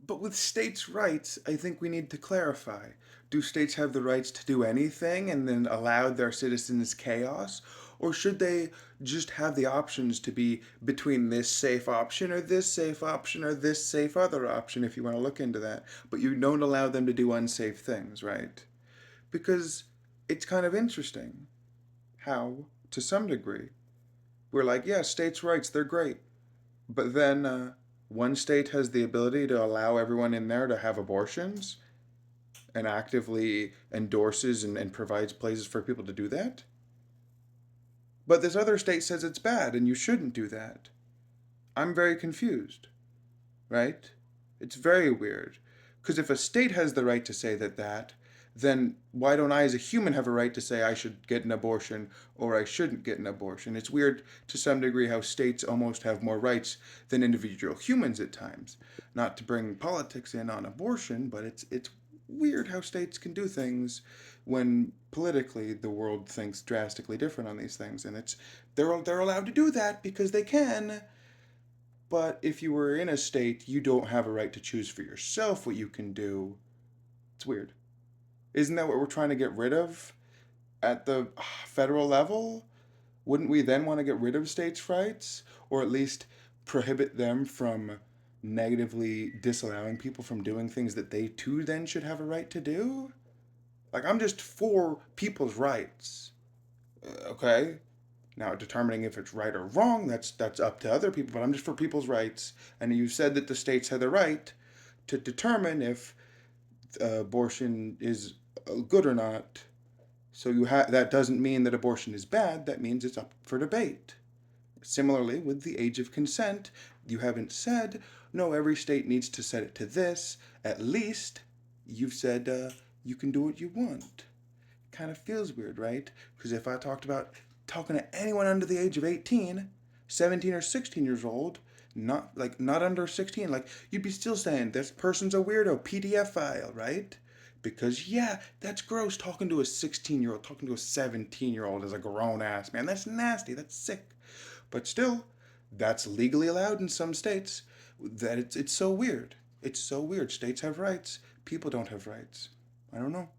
But with states' rights, I think we need to clarify. Do states have the rights to do anything and then allow their citizens chaos? Or should they just have the options to be between this safe option or this safe option or this safe other option if you want to look into that? But you don't allow them to do unsafe things, right? Because it's kind of interesting how, to some degree, we're like, yeah, states' rights, they're great. But then one state has the ability to allow everyone in there to have abortions and actively endorses and provides places for people to do that. But this other state says it's bad and you shouldn't do that. I'm very confused, right? It's very weird. Because if a state has the right to say that, then why don't I as a human have a right to say I should get an abortion or I shouldn't get an abortion? It's weird to some degree how states almost have more rights than individual humans at times. Not to bring politics in on abortion, but it's weird how states can do things when politically the world thinks drastically different on these things, and it's they're allowed to do that because they can. But if you were in a state, you don't have a right to choose for yourself what you can do. It's weird. Isn't that what we're trying to get rid of at the federal level? Wouldn't we then want to get rid of states' rights? Or at least prohibit them from negatively disallowing people from doing things that they too then should have a right to do? Like, I'm just for people's rights. Okay? Now, determining if it's right or wrong, that's up to other people, but I'm just for people's rights. And you said that the states had the right to determine if abortion is good or not. So that doesn't mean that abortion is bad. That means it's up for debate. Similarly, with the age of consent, you haven't said no. Every state needs to set it to this. At least you've said you can do what you want. Kind of feels weird, right? Because if I talked about talking to anyone under the age of 18, 17 or 16 years old, not under 16, like you'd be still saying this person's a weirdo, PDF file, right? Because yeah, that's gross talking to a 16-year-old, talking to a 17-year-old as a grown ass man. That's nasty, that's sick. But still, that's legally allowed in some states. That it's so weird. It's so weird. States have rights, people don't have rights. I don't know.